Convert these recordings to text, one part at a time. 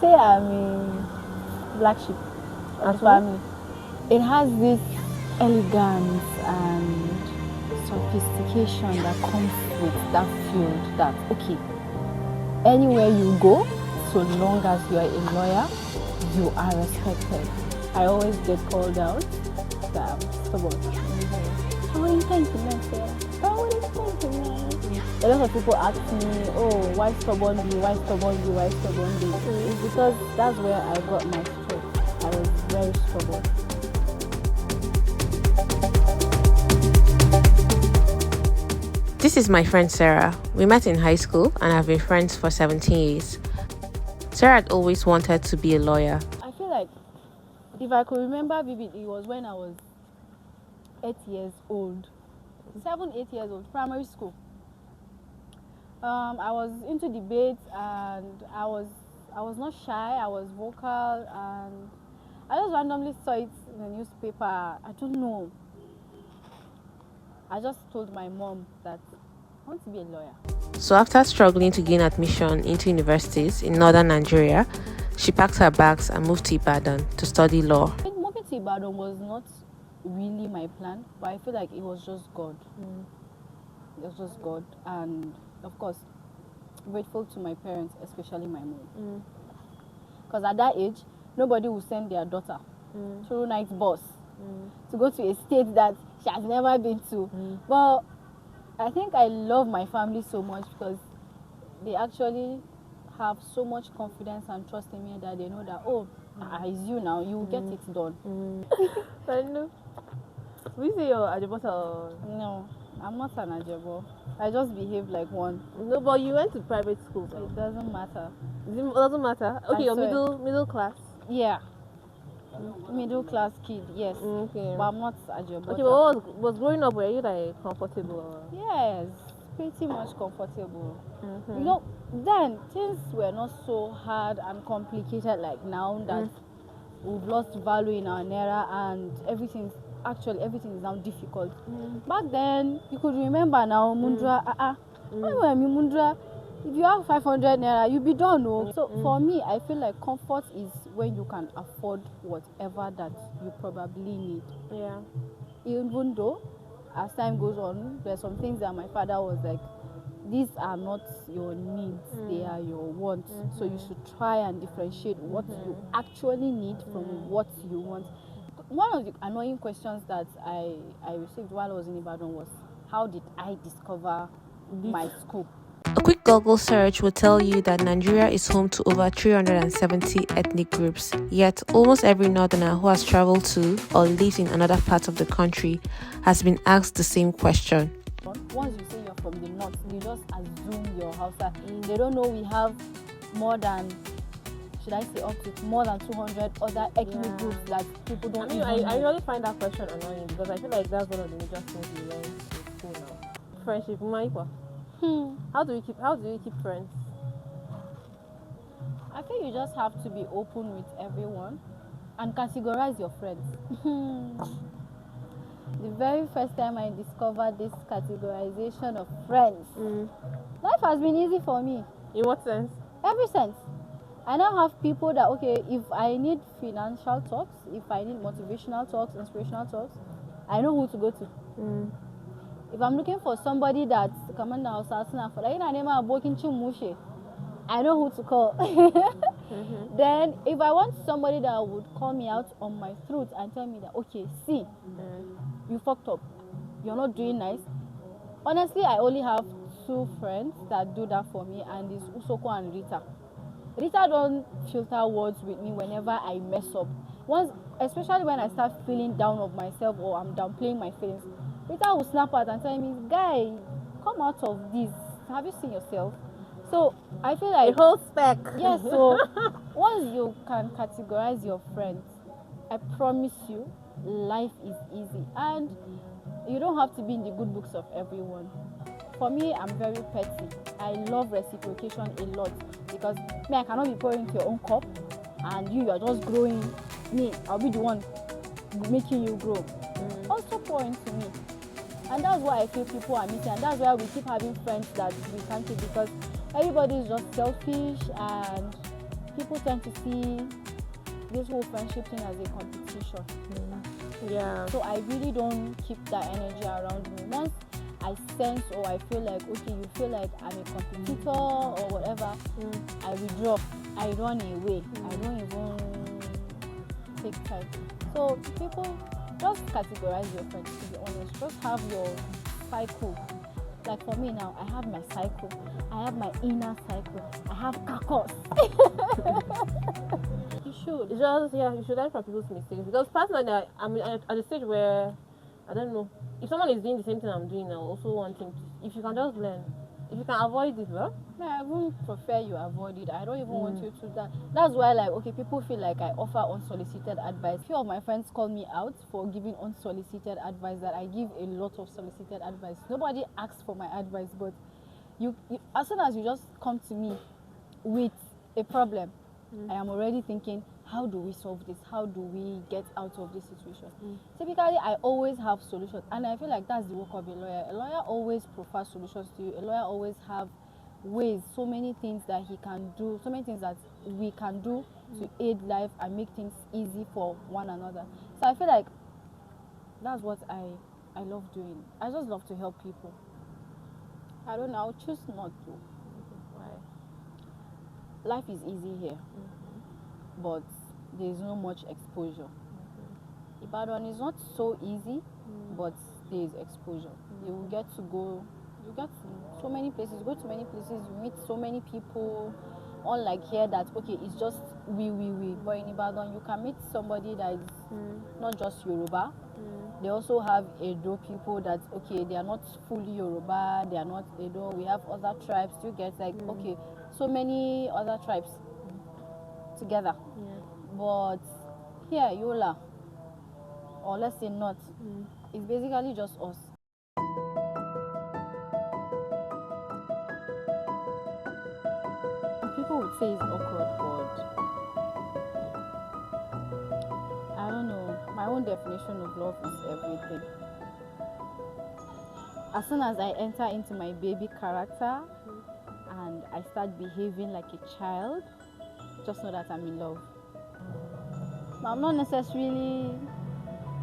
say I'm a black sheep of the family. It has this elegance and sophistication that comes with that field that, okay, anywhere you go, so long as you are a lawyer, you are respected. I always get called out that I'm stubborn. How are you going to learn, Sarah? How are you going to learn? A lot of people ask me, oh, why stubborn be, why stubborn be, why stubborn be? It's because that's where I got my strength. I was very stubborn. This is my friend Sarah. We met in high school and have been friends for 17 years. Sarah had always wanted to be a lawyer. I feel like if I could remember vividly, it was when I was 8 years old. 7, 8 years old, primary school. I was into debates and I was not shy, I was vocal, and I just randomly saw it in the newspaper. I don't know. I just told my mom that I want to be a lawyer. So after struggling to gain admission into universities in northern Nigeria, she packed her bags and moved to Ibadan to study law. I think moving to Ibadan was not really my plan, but I feel like it was just God. It was just God, and of course, grateful to my parents, especially my mom. Because at that age, nobody will send their daughter through night bus to go to a state that she has never been to. But I think I love my family so much because they actually have so much confidence and trust in me that they know that, oh, it's you now, you will get it done. I know. Will you say you're Ajabota or? No, I'm not an Ajabo. I just behave like one. No, but you went to private school. So. It doesn't matter. It doesn't matter. Okay, you're middle class. Yeah. Middle class kid, yes. Okay. But I'm not Ajabo. Okay, but was growing up, were you like comfortable? Or? Yes, pretty much comfortable. You know, then things were not so hard and complicated like now that we've lost value in our naira and everything is now difficult. Back then, you could remember now, Mundra, Mundra, if you have 500 naira, you'll be done. No? So for me, I feel like comfort is when you can afford whatever that you probably need. Yeah. Even though, as time goes on, there's some things that my father was like, these are not your needs, they are your wants. So you should try and differentiate what you actually need from what you want. One of the annoying questions that I received while I was in Ibadan was, how did I discover my school? A quick Google search will tell you that Nigeria is home to over 370 ethnic groups, yet almost every northerner who has traveled to or lives in another part of the country has been asked the same question. Once you say you're from the north, you just assume your house. They don't know we have more than, should I say, up to more than 200 other ethnic groups that people don't know. I really find that question annoying because I feel like that's one of the major things we learn in school now. Friendship, Maipa. How do you keep friends? I think you just have to be open with everyone and categorize your friends. The very first time I discovered this categorization of friends, life has been easy for me. In what sense? Every sense. I now have people that, okay, if I need financial talks, if I need motivational talks, inspirational talks, I know who to go to. If I'm looking for somebody that's coming down for I know who to call. Then if I want somebody that would call me out on my throat and tell me that, okay, see, you fucked up, you're not doing nice. Honestly, I only have 2 friends that do that for me, and it's Usoko and Rita. Rita don't filter words with me whenever I mess up. Especially when I start feeling down of myself or I'm downplaying my feelings, Rita will snap out and tell me, guy, come out of this. Have you seen yourself? So I feel like a whole spec. Yes, so once you can categorize your friends, I promise you, life is easy. And you don't have to be in the good books of everyone. For me, I'm very petty. I love reciprocation a lot because I cannot be pouring into your own cup and you are just growing. Me, I'll be the one making you grow. Also pour into me. And that's why I feel people are missing, and that's why we keep having friends that we can't keep, because everybody is just selfish and people tend to see this whole friendship thing as a competition. Yeah. So I really don't keep that energy around me. Once I sense or I feel like, okay, you feel like I'm a competitor or whatever, I withdraw. I run away. I don't even take time. So people, just categorize your friends, to be honest. Just have your cycle. Like for me now, I have my cycle. I have my inner cycle. I have cacos. You should. It's just, yeah, you should learn from people's mistakes. Because personally, I'm at the stage where, I don't know, if someone is doing the same thing I'm doing, I also want him to, if you can just learn. If you can avoid it, well. Yeah, I wouldn't prefer you avoid it. I don't even want you to that. That's why, like, okay, people feel like I offer unsolicited advice. A few of my friends call me out for giving unsolicited advice, that I give a lot of solicited advice. Nobody asks for my advice, but you as soon as you just come to me with a problem, I am already thinking, how do we solve this? How do we get out of this situation? Typically, I always have solutions, and I feel like that's the work of a lawyer. A lawyer always provides solutions to you. A lawyer always have ways, so many things that he can do, so many things that we can do to aid life and make things easy for one another. So I feel like that's what I love doing. I just love to help people. I don't know, I'll choose not to. Why? Life is easy here, but there's no much exposure. Ibadan is not so easy, but there's exposure. You will get to go, you get to so many places, you go to many places, you meet so many people. Unlike here, that okay, it's just we. But in Ibadan, you can meet somebody that is not just Yoruba. They also have Edo people that, okay, they are not fully Yoruba, they are not Edo. We have other tribes. You get like, okay, so many other tribes together. But here, Yola, or let's say North, it's basically just us. People would say it's awkward, but I don't know. My own definition of love is everything. As soon as I enter into my baby character and I start behaving like a child, just know that I'm in love. But I'm not necessarily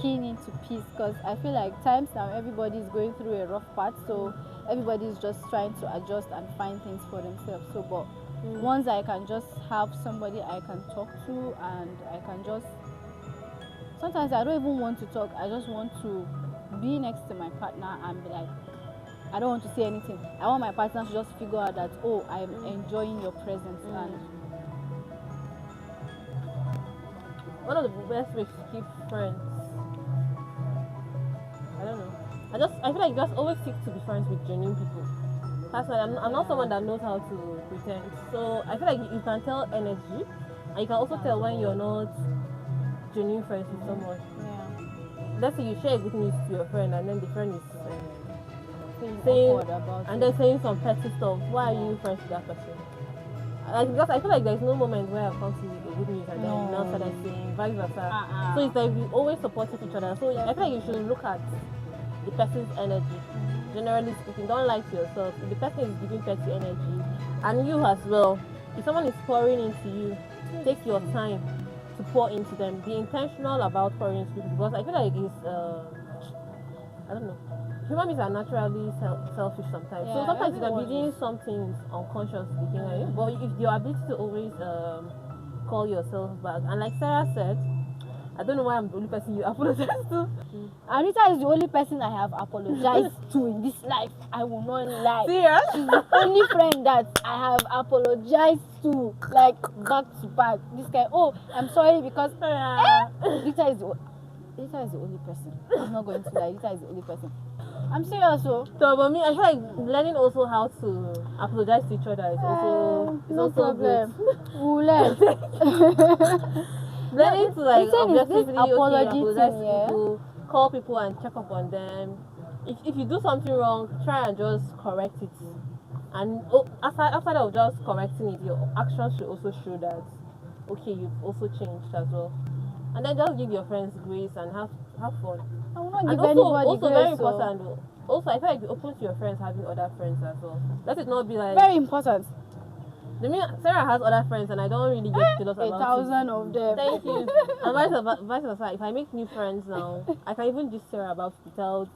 keen into peace, because I feel like times now everybody is going through a rough part, so everybody is just trying to adjust and find things for themselves. So, but once I can just have somebody I can talk to, and I can just, sometimes I don't even want to talk, I just want to be next to my partner and be like, I don't want to say anything. I want my partner to just figure out that, oh, I'm enjoying your presence. And one of the best ways to keep friends, I don't know, I feel like you just always seek to be friends with genuine people. Personally, I'm not someone that knows how to pretend. So I feel like you can tell energy, and you can also tell when you're not genuine friends with someone. Let's say you share good news to your friend, and then the friend is saying about and then saying some petty stuff. Why are you friends with that person? Because I feel like there's no moment where I've come to you with the good news and then now start saying vice versa. So it's like we always support each other. So I feel like you should look at the person's energy. Generally speaking, don't lie to yourself. If the person is giving petty energy, and you as well, if someone is pouring into you, take your time to pour into them. Be intentional about pouring into people, because I feel like it's I don't know. Human beings are naturally selfish sometimes. So sometimes you can be doing some things unconsciously, but if your ability to always call yourself back, and like Sarah said, I don't know why I'm the only person you apologize to. Anita is the only person I have apologized to in this life. I will not lie. Serious? She's the only friend that I have apologized to, like back to back. This guy, oh, I'm sorry because Rita is the only person. I'm not going to lie. Rita is the only person. I'm serious, so. So, but me, I feel like learning also how to apologize to each other is also no problem. Good. We'll learn. Learning to like objectively apologize to yeah? people, call people and check up on them. If you do something wrong, try and just correct it. And after of just correcting it, your actions should also show that okay, you've also changed as well. And then just give your friends grace and have fun. I will not And give anybody also grace, very important. Also, I feel like be open to your friends having other friends as well. Let it not be like very important. I mean, Sarah has other friends, and I don't really get jealous about 1,000 of them. Thank you. And vice versa. If I make new friends now, I can even just Sarah about it without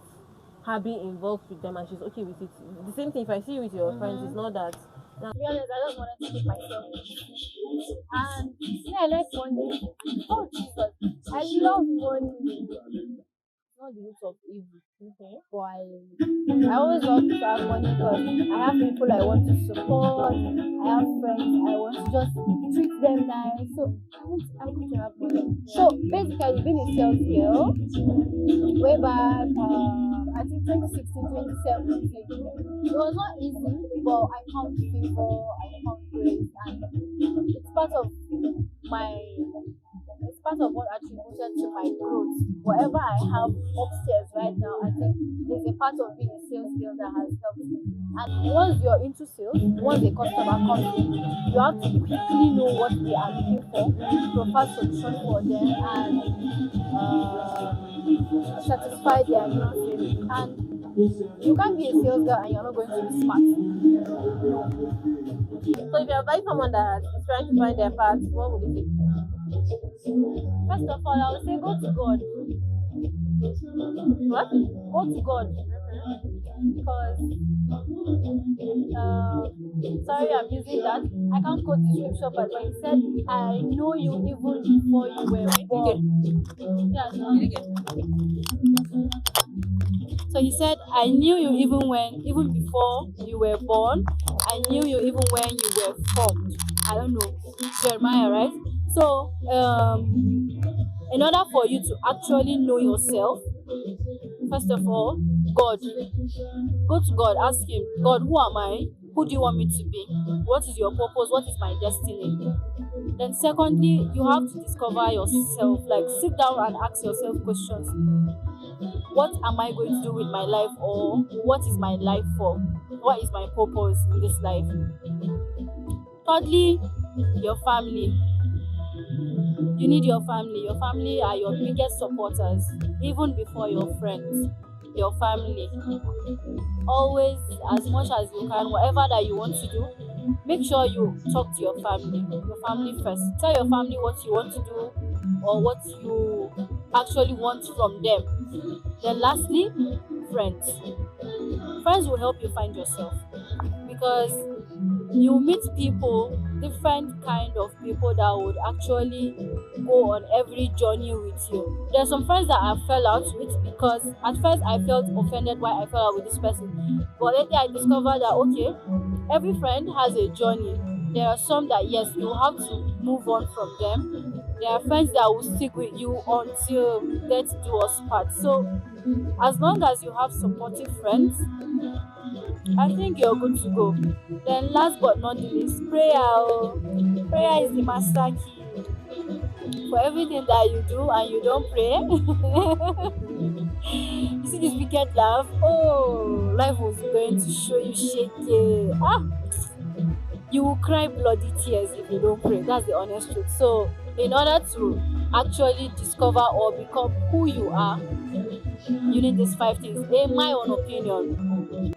her being involved with them, and she's okay with it. The same thing if I see you with your friends, it's not that. To be honest, I just wanted to keep myself. And I like money. Oh Jesus, I love money. It's not the root of evil. Okay. But I always love to have money because I have people I want to support. I have friends I want to just treat them nice. So I want to have money. So basically, being a sales girl, way back, I think 2016, 2017, it was not easy, but I found favor, I found grace, and it's part of my it's part of what attributed to my growth. Whatever I have upstairs right now, I think there's a part of being a sales girl that has helped me. And once you're into sales, once a customer comes in, you have to quickly know what they are looking for, provide solution for them, and satisfy their needs. And you can't be a sales girl and you're not going to be smart. So if you advise someone that is trying to find their path, what would you say? First of all, I would say go to God. What? Go to God. Because, sorry, I'm using that. I can't quote the scripture, but he said, I know you even before you were born. Yeah, so he said, I knew you even before you were born. I knew you even when you were formed. I don't know, Jeremiah, right? So, in order for you to actually know yourself, first of all, God. Go to God, ask Him, God, who am I? Who do you want me to be? What is your purpose? What is my destiny? Then, secondly, you have to discover yourself. Like, sit down and ask yourself questions. What am I going to do with my life? Or what is my life for? What is my purpose in this life? Thirdly, your family. You need your family. Your family are your biggest supporters, even before your friends. Your family. Always, as much as you can, whatever that you want to do, make sure you talk to your family first. Tell your family what you want to do or what you actually want from them. Then lastly, friends. Friends will help you find yourself, because you meet people, different kind of people that would actually go on every journey with you. There are some friends that I fell out with because at first I felt offended why I fell out with this person, but later I discovered that okay, every friend has a journey. There are some that yes, you have to move on from them. There are friends that will stick with you until death do us part. So as long as you have supportive friends, I think you're good to go. Then last but not the least, prayer. Prayer is the master key for everything that you do, and you don't pray. You see this wicked laugh? Oh, life was going to show you shaky. You will cry bloody tears if you don't pray. That's the honest truth. So in order to actually discover or become who you are, you need these 5 things. In my own opinion,